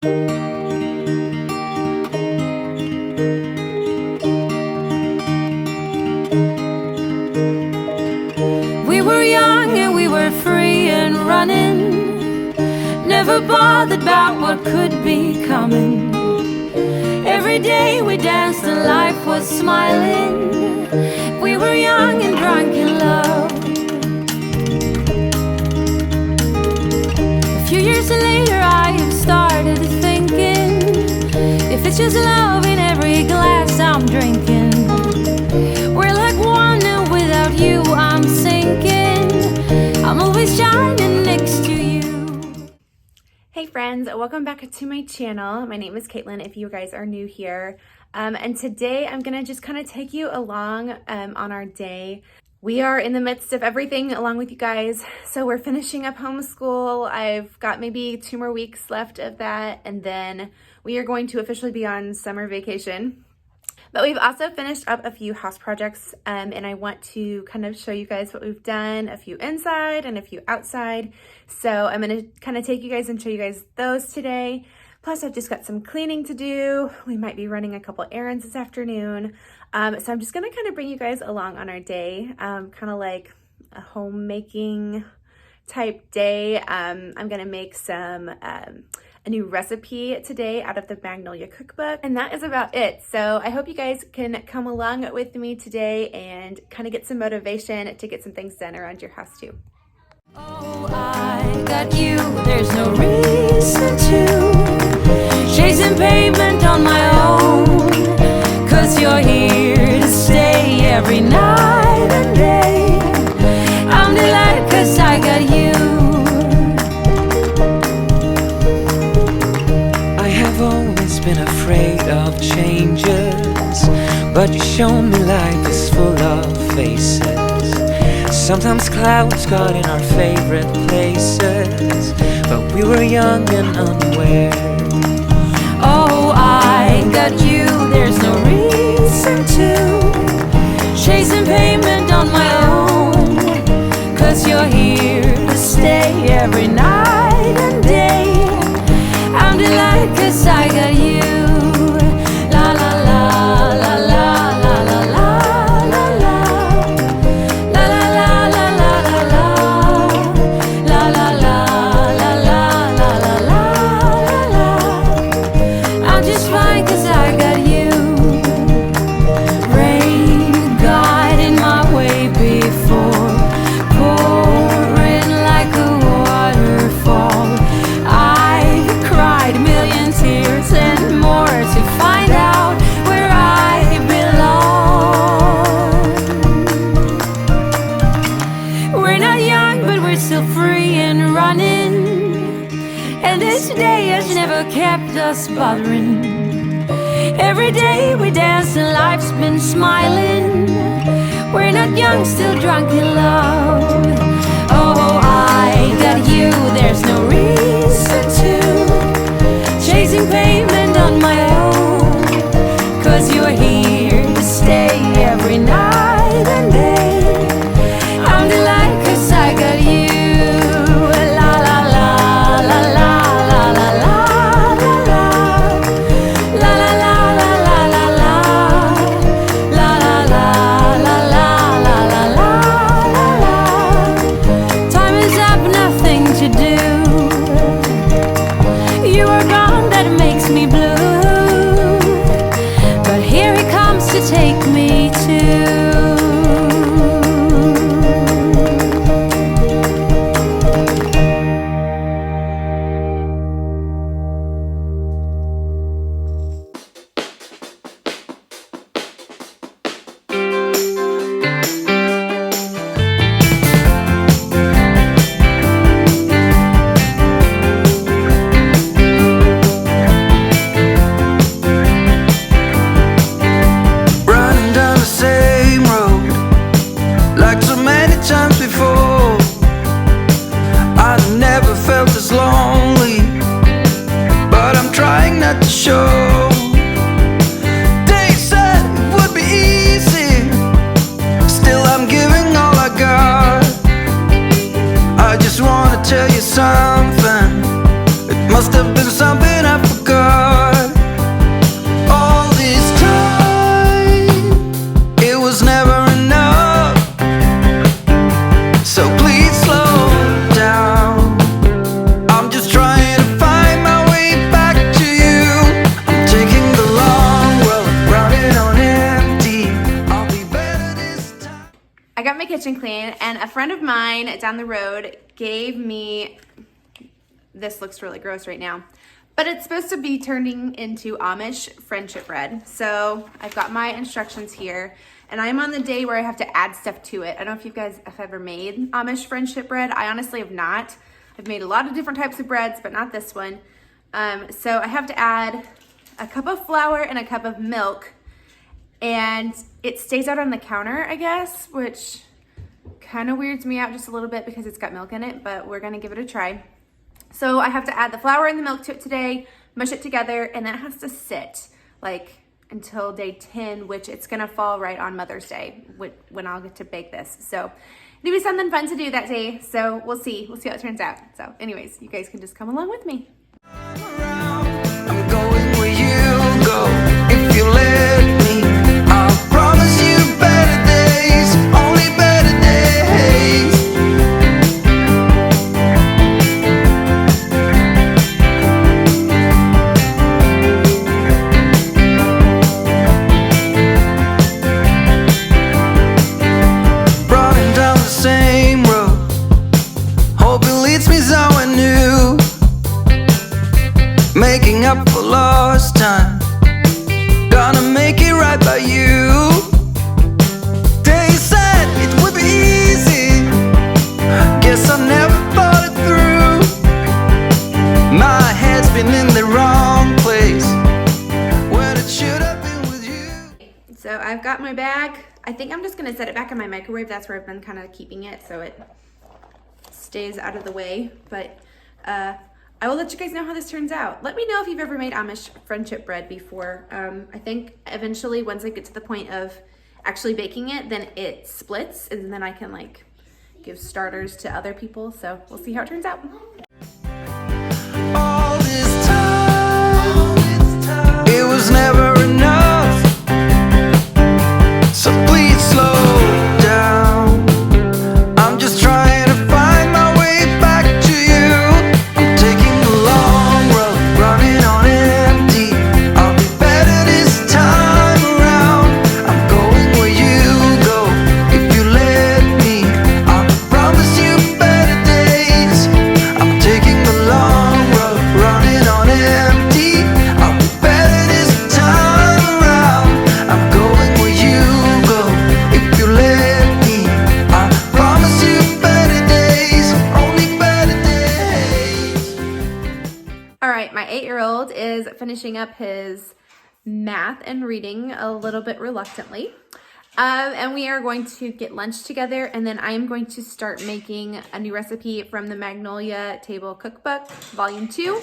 We were young and we were free and running, never bothered about what could be coming. Every day we danced and life was smiling. We were young and drunk in love. A few years later I have started thinking, if it's just love in every glass I'm drinking, we're like one and without you I'm sinking. I'm always shining next to you. Hey friends, welcome back to my channel. My name is Caitlin if you guys are new here. And today I'm gonna just kind of take you along on our day. We are in the midst of everything along with you guys. So we're finishing up homeschool. I've got maybe 2 more weeks left of that, and then we are going to officially be on summer vacation. But we've also finished up a few house projects, and I want to kind of show you guys what we've done, a few inside and a few outside. So I'm gonna kind of take you guys and show you guys those today. Plus I've just got some cleaning to do. We might be running a couple errands this afternoon. So I'm just gonna kind of bring you guys along on our day, kind of like a homemaking type day. I'm gonna make a new recipe today out of the Magnolia Cookbook, and that is about it. So I hope you guys can come along with me today and kind of get some motivation to get some things done around your house too. Oh, I got you, there's no reason to chasing pavement on my own, 'cause you're here to stay every night and day. I'm delighted 'cause I got you. I have always been afraid of changes, but you show me life is full of faces. Sometimes clouds got in our favorite places, but we were young and unaware. Oh, I got you, there's no reason to chasing pavement on my own, 'cause you're here to stay every night and day. I'm delighted 'cause I got you. La la la la la la la la la la. La la la la la la la. La la la la la la la la. I'm just fine 'cause I got you. Rain guiding my way before, pouring like a waterfall. I cried a million tears and more to find out where I belong. We're not young, but we're still free and running, and this day has never kept us bothering. Every day we dance and life's been smiling. We're not young, still drunk in love. Oh, I got you, there's no reason to chasing pavement on my own, 'cause you're here to stay every night and day. I'm delighted 'cause I got you. La la la la la la la la la la. La la la la la la la. La la la la la la la la la. Time is up, nothing to do. You are gone, that makes me blue, but here he comes to take me to. Running down the same road like so many times before. I've never felt this lonely, but I'm trying not to show. They said it would be easy, still I'm giving all I got. I just wanna tell you something, it must have been something I forgot. kitchen clean, and a friend of mine down the road gave me, this looks really gross right now, but it's supposed to be turning into Amish friendship bread. So I've got my instructions here, and I'm on the day where I have to add stuff to it. I don't know if you guys have ever made Amish friendship bread. I honestly have not. I've made a lot of different types of breads, but not this one. So I have to add a cup of flour and a cup of milk, and it stays out on the counter, I guess, which kind of weirds me out just a little bit because it's got milk in it, but we're gonna give it a try. So I have to add the flour and the milk to it today, mush it together, and then it has to sit like until day 10, which it's gonna fall right on Mother's Day when I'll get to bake this. So it'll be something fun to do that day. So we'll see how it turns out. So anyways, you guys can just come along with me. I'm going where you go. If you let me, I'll promise you better days, only better days. Running down the same road, hope it leads me somewhere new. Making up for lost time, gonna make it right by you. They said it would be easy, guess I never thought it through. My head's been in the wrong place, when it should have been with you. So I've got my bag. I think I'm just gonna set it back in my microwave. That's where I've been kind of keeping it so it stays out of the way. But I will let you guys know how this turns out. Let me know if you've ever made Amish friendship bread before. I think eventually once I get to the point of actually baking it, then it splits and then I can like give starters to other people. So we'll see how it turns out. All this time, it was never enough, so please slow down. I'm just trying to find my way back to you. I'm taking the long road, running on empty. I'll be better this time around. I'm going where you go. If you let me, I promise you better days. I'm taking the long road, running on empty. I'll be better this time around. I'm going where you go. If you let me, I promise you better days, only better days. All right, my 8-year-old is finishing up his math and reading a little bit reluctantly. And we are going to get lunch together, and then I am going to start making a new recipe from the Magnolia Table Cookbook, Volume 2.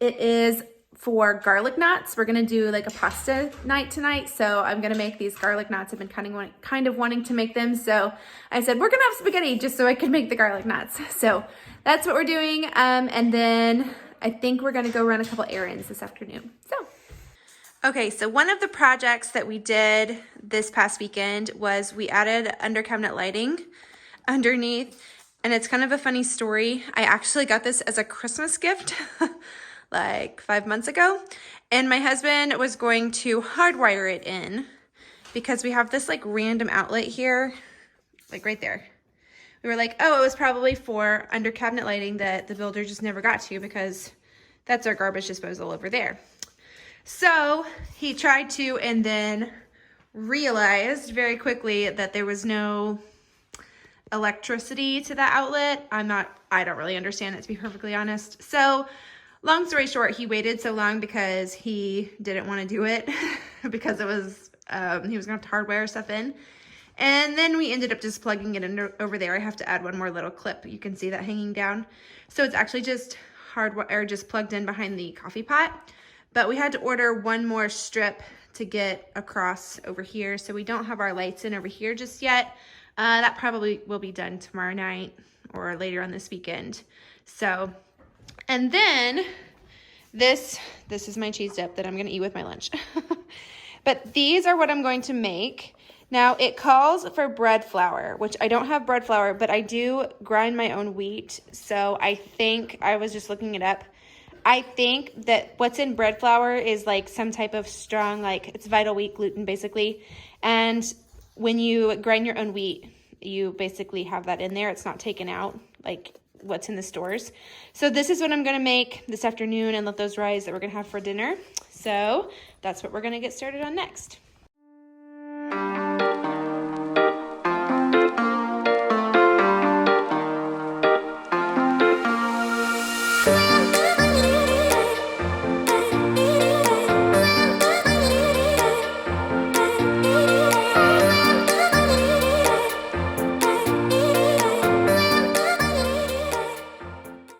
It is for garlic knots. We're gonna do like a pasta night tonight, so I'm gonna make these garlic knots. I've been kind of wanting to make them, so I said we're gonna have spaghetti just so I can make the garlic knots. So that's what we're doing, and then I think we're gonna go run a couple errands this afternoon. Okay, so one of the projects that we did this past weekend was we added under cabinet lighting underneath, and it's kind of a funny story. I actually got this as a Christmas gift like 5 months ago, and my husband was going to hardwire it in because we have this like random outlet here, like right there. We were like, oh, it was probably for under cabinet lighting that the builder just never got to because that's our garbage disposal over there. So he tried to, and then realized very quickly that there was no electricity to that outlet. I don't really understand it, to be perfectly honest. So long story short, he waited so long because he didn't want to do it because it was, he was going to have to hardwire stuff in. And then we ended up just plugging it in over there. I have to add one more little clip. You can see that hanging down. So it's actually just just plugged in behind the coffee pot. But we had to order one more strip to get across over here. So we don't have our lights in over here just yet. That probably will be done tomorrow night or later on this weekend. So, and then this is my cheese dip that I'm gonna eat with my lunch. But these are what I'm going to make. Now it calls for bread flour, which I don't have bread flour, but I do grind my own wheat. So I think, I was just looking it up, I think that what's in bread flour is like some type of strong, like it's vital wheat gluten basically. And when you grind your own wheat, you basically have that in there. It's not taken out like what's in the stores. So this is what I'm gonna make this afternoon and let those rise that we're gonna have for dinner. So that's what we're gonna get started on next.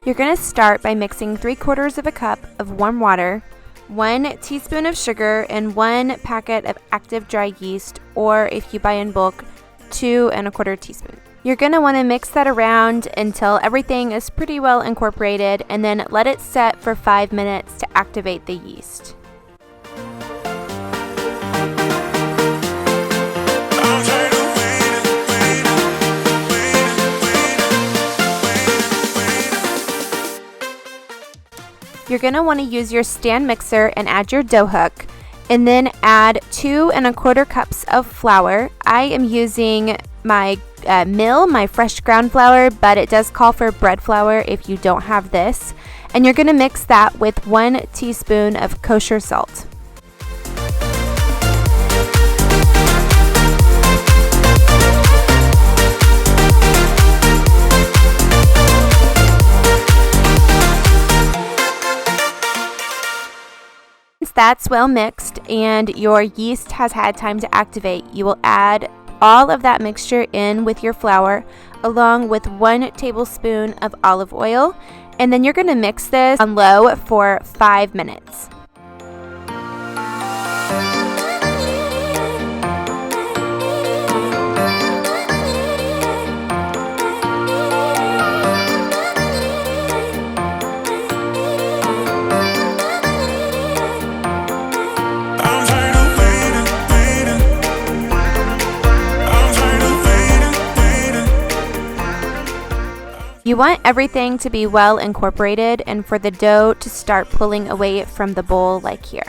You're going to start by mixing 3/4 of a cup of warm water, 1 teaspoon of sugar, and 1 packet of active dry yeast, or if you buy in bulk, 2 1/4 teaspoons. You're going to want to mix that around until everything is pretty well incorporated, and then let it set for 5 minutes to activate the yeast. You're going to want to use your stand mixer and add your dough hook, and then add 2 1/4 cups of flour. I am using my my fresh ground flour, but it does call for bread flour if you don't have this. And you're going to mix that with 1 teaspoon of kosher salt. That's well mixed and your yeast has had time to activate, you will add all of that mixture in with your flour along with 1 tablespoon of olive oil, and then you're going to mix this on low for 5 minutes. You want everything to be well incorporated and for the dough to start pulling away from the bowl like here.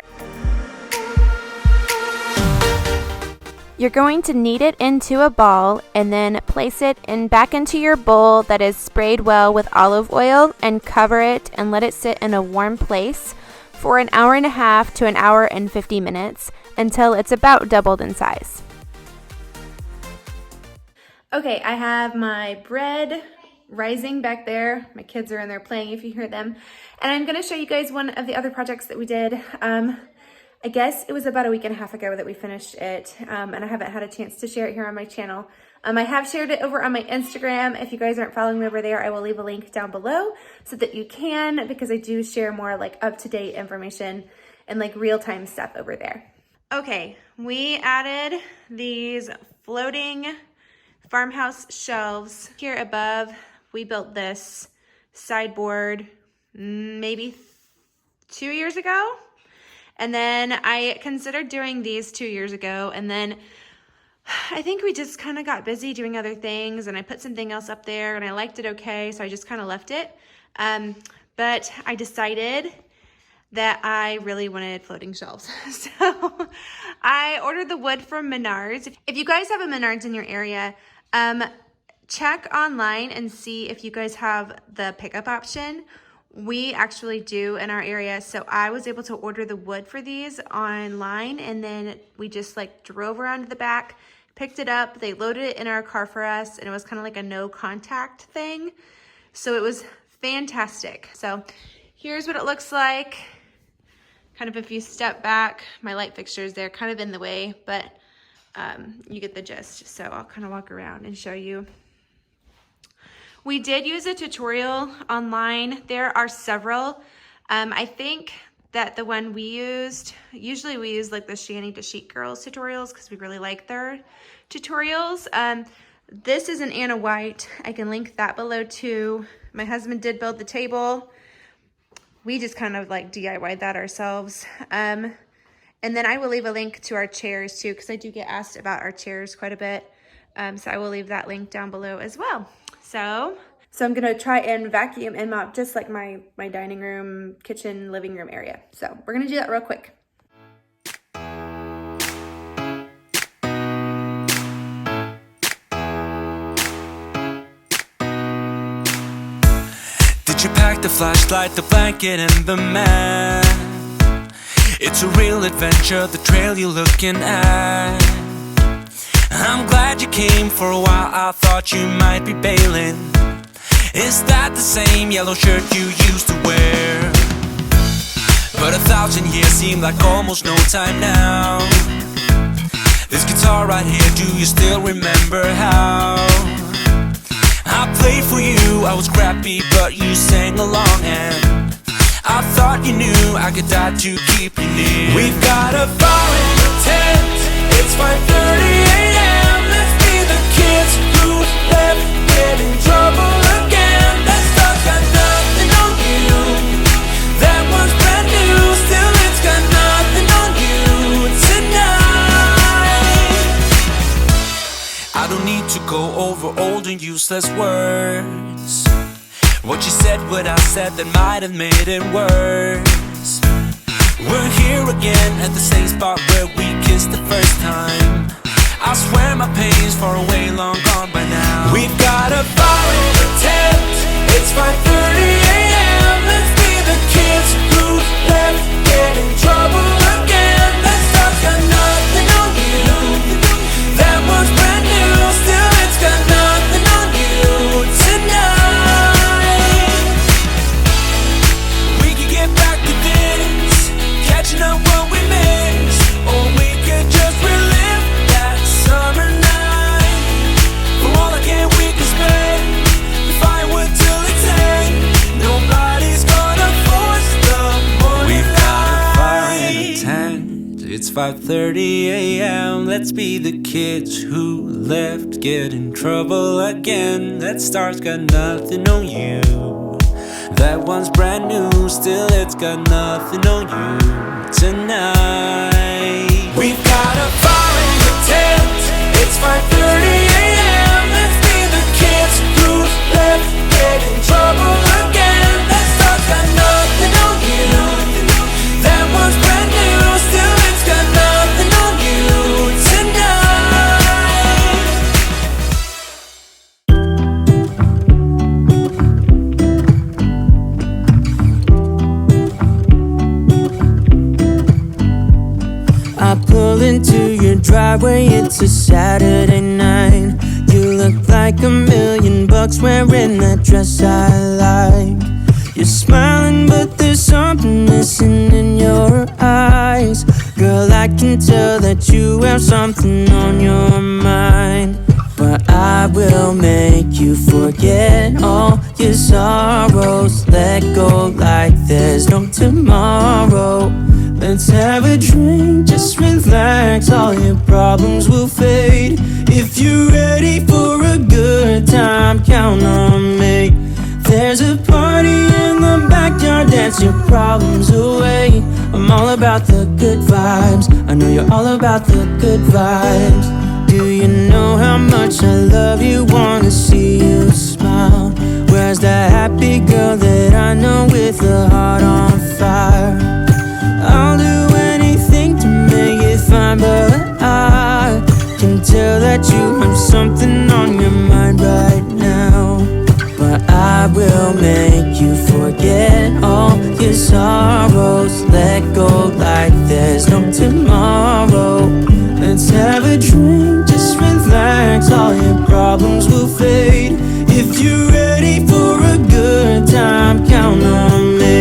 You're going to knead it into a ball and then place it back into your bowl that is sprayed well with olive oil, and cover it and let it sit in a warm place for 1.5 hours to 1 hour and 50 minutes until it's about doubled in size. Okay, I have my bread rising back there. My kids are in there playing if you hear them. And I'm going to show you guys one of the other projects that we did. I guess it was about 1.5 weeks ago that we finished it, and I haven't had a chance to share it here on my channel. I have shared it over on my Instagram. If you guys aren't following me over there, I will leave a link down below so that you can, because I do share more like up-to-date information and like real-time stuff over there. Okay, we added these floating farmhouse shelves here above. We built this sideboard maybe 2 years ago. And then I considered doing these 2 years ago. And then I think we just kind of got busy doing other things, and I put something else up there and I liked it okay. So I just kind of left it. But I decided that I really wanted floating shelves. So I ordered the wood from Menards. If you guys have a Menards in your area, check online and see if you guys have the pickup option. We actually do in our area. So I was able to order the wood for these online, and then we just like drove around to the back, picked it up. They loaded it in our car for us, and it was kind of like a no contact thing. So it was fantastic. So here's what it looks like. Kind of if you step back, my light fixtures, they're kind of in the way, but you get the gist. So I'll kind of walk around and show you. We did use a tutorial online. There are several. I think that the one we used, usually we use like the Shanny to Chic Girls tutorials because we really like their tutorials. This is an Anna White. I can link that below too. My husband did build the table. We just kind of like DIY'd that ourselves. And then I will leave a link to our chairs too, because I do get asked about our chairs quite a bit. So I will leave that link down below as well. So I'm gonna try and vacuum and mop just like my dining room, kitchen, living room area. So we're gonna do that real quick. Would you pack the flashlight, the blanket, and the map? It's a real adventure, the trail you're looking at. I'm glad you came. For a while I thought you might be bailing. Is that the same yellow shirt you used to wear? But 1,000 years seem like almost no time now. This guitar right here, do you still remember how I played for you? I was scrappy but you sang along, and I thought you knew I could die to keep you near. We've got a fire in the tent. It's 5:30 a.m. Let's be the kids who left, get in trouble again. That stuff's got nothing on you. That one's brand new, still it's got nothing on you tonight. I don't need to go over old and useless words. What you said, what I said, that might have made it worse. We're here again at the same spot where we kissed the first time. I swear my pain's far away, long gone by now. We've got a fire in the tent. It's 5:30 a.m. Let's be the kids who left, get in trouble again. That stuff's got nothing on you. That one's brand new, still it's got nothing on you tonight. We could get back to this, catching up what we missed, or we could just relive that summer night. For all I can, we can spend the firewood till it's end. Nobody's gonna force the morning. We've got a fire in the tent. It's 5:30 a.m. Let's be the kids who left, get in trouble again. That star's got nothing on you. That one's brand new, still it's got nothing on you tonight. We've got a fire in the tent. It's 5:30 a.m. Let's be the kids who left, get in trouble again. That stuff's got nothing on you. That one's brand new, still it's got nothing on you tonight. I pull into your driveway, it's a Saturday night. You look like $1,000,000 wearing that dress I like. You're smiling but there's something missing in your eyes. Girl, I can tell that you have something on your mind. But I will make you forget all your sorrows. Let go like there's no tomorrow. Let's have a drink, just relax, all your problems will fade. If you're ready for a good time, count on me. There's a party in the backyard, dance your problems away. I'm all about the good vibes, I know you're all about the good vibes. Do you know how much I love you, wanna see you smile? Where's that happy girl that I know with a heart on fire? I'll do anything to make it fine, but I can tell that you have something on your mind right now. But I will make you forget all your sorrows. Let go like there's no tomorrow. Let's have a drink, just relax, all your problems will fade. If you're ready for a good time, count on me.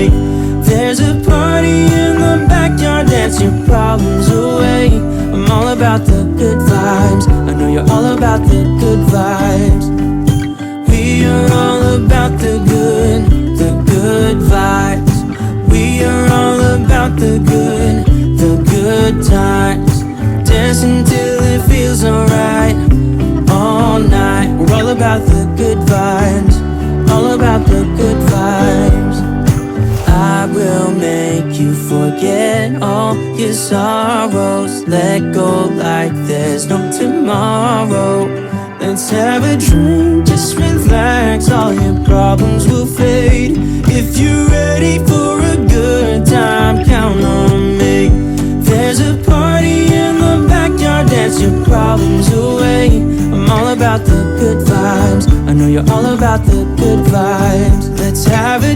There's a party in the backyard, dance your problems away. I'm all about the good vibes, I know you're all about the good vibes. We are all about the good vibes. We are all about the good times. Dancing till it feels alright, all night. We're all about the good vibes, all about the good vibes. I will make you forget all your sorrows. Let go like there's no tomorrow. Let's have a drink, just relax, all your problems will fade. If you're ready for a good time, count on me. There's a party in the backyard, dance your problems away. I'm all about the good vibes, I know you're all about the good vibes. Let's have a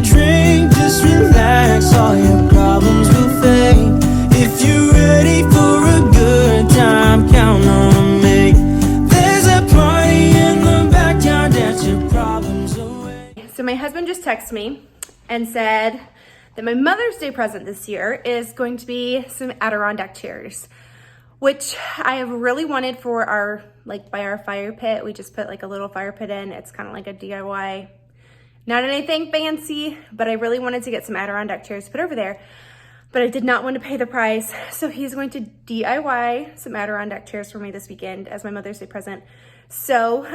texted me and said that my Mother's Day present this year is going to be some Adirondack chairs, which I have really wanted for our, like by our fire pit. We just put like a little fire pit in. It's kind of like a DIY, not anything fancy, but I really wanted to get some Adirondack chairs to put over there, but I did not want to pay the price. So he's going to DIY some Adirondack chairs for me this weekend as my Mother's Day present. So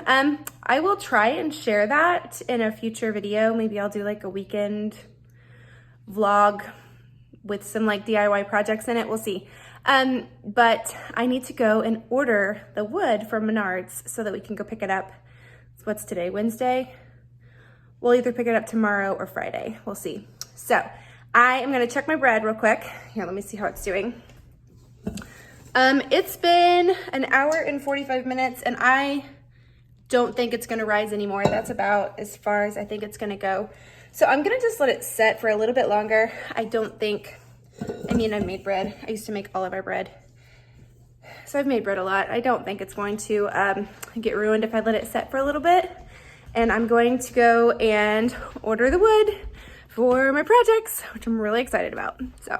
I will try and share that in a future video. Maybe I'll do like a weekend vlog with some like DIY projects in it. We'll see. But I need to go and order the wood from Menards so that we can go pick it up. So what's today, Wednesday? We'll either pick it up tomorrow or Friday. We'll see. So I am gonna check my bread real quick. Here, let me see how it's doing. It's been an hour and 45 minutes and I don't think it's gonna rise anymore. That's about as far as I think it's gonna go. So I'm gonna just let it set for a little bit longer. I've made bread. I used to make all of our bread. So I've made bread a lot. I don't think it's going to get ruined if I let it set for a little bit. And I'm going to go and order the wood for my projects, which I'm really excited about, so.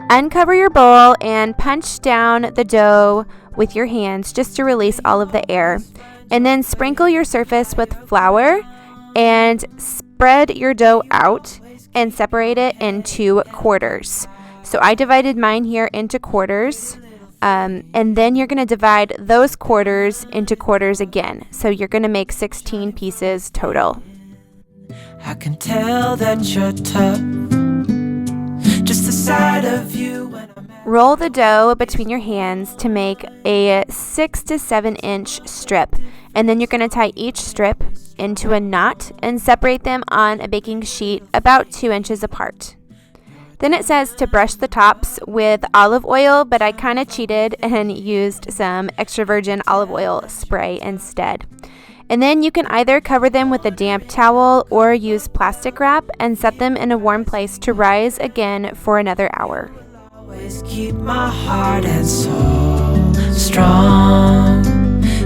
Uncover your bowl and punch down the dough with your hands just to release all of the air. And then sprinkle your surface with flour and spread your dough out and separate it into quarters. So I divided mine here into quarters. And then you're going to divide those quarters into quarters again. So you're going to make 16 pieces total. I can tell that you're tough. Just the side of you when I'm Roll the dough between your hands to make a 6 to 7 inch strip. And then you're going to tie each strip into a knot and separate them on a baking sheet about 2 inches apart. Then it says to brush the tops with olive oil, but I kind of cheated and used some extra virgin olive oil spray instead. And then you can either cover them with a damp towel or use plastic wrap and set them in a warm place to rise again for another hour. always keep my heart and soul strong.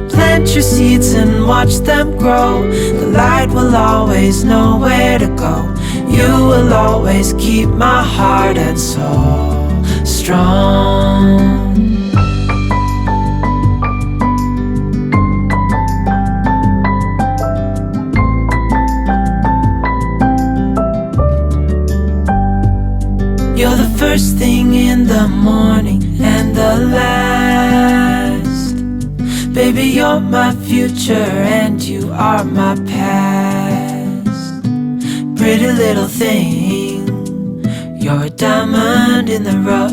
Plant your seeds and watch them grow. The light will always know where to go. You will always keep my heart and soul strong. You're the first thing in the morning and the last. Baby, you're my future and you are my past. Pretty little thing, you're a diamond in the rough,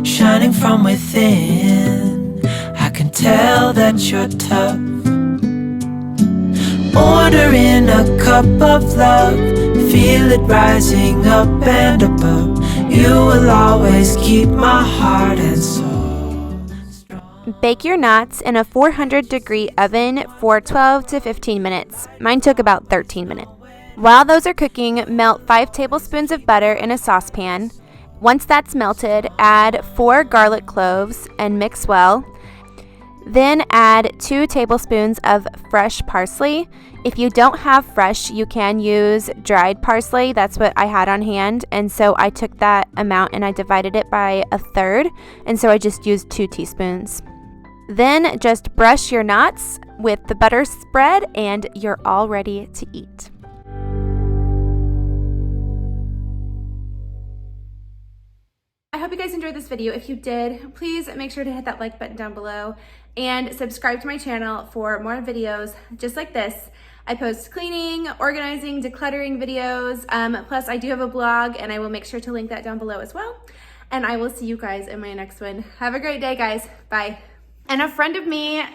shining from within. I can tell that you're tough. Order in a cup of love, feel it rising up and above. You will always keep my heart and soul strong. Bake your knots in a 400-degree oven for 12 to 15 minutes. Mine took about 13 minutes. While those are cooking, melt 5 tablespoons of butter in a saucepan. Once that's melted, add 4 garlic cloves and mix well. Then add 2 tablespoons of fresh parsley. If you don't have fresh, you can use dried parsley. That's what I had on hand. And so I took that amount and I divided it by a third. And so I just used 2 teaspoons. Then just brush your knots with the butter spread and you're all ready to eat. I hope you guys enjoyed this video. If you did, please make sure to hit that like button down below and subscribe to my channel for more videos just like this. I post cleaning, organizing, decluttering videos. Plus I do have a blog and I will make sure to link that down below as well. And I will see you guys in my next one. Have a great day, guys. Bye. And a friend of me,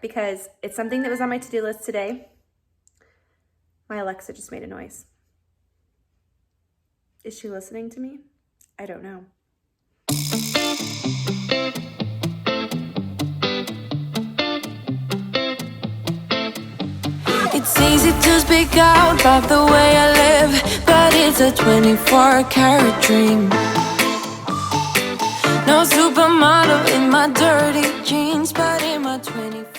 because it's something that was on my to-do list today. My Alexa just made a noise. Is she listening to me? I don't know. It's easy to speak out about the way I live, but it's a 24-karat dream. No supermodel in my dirty jeans, but in my 24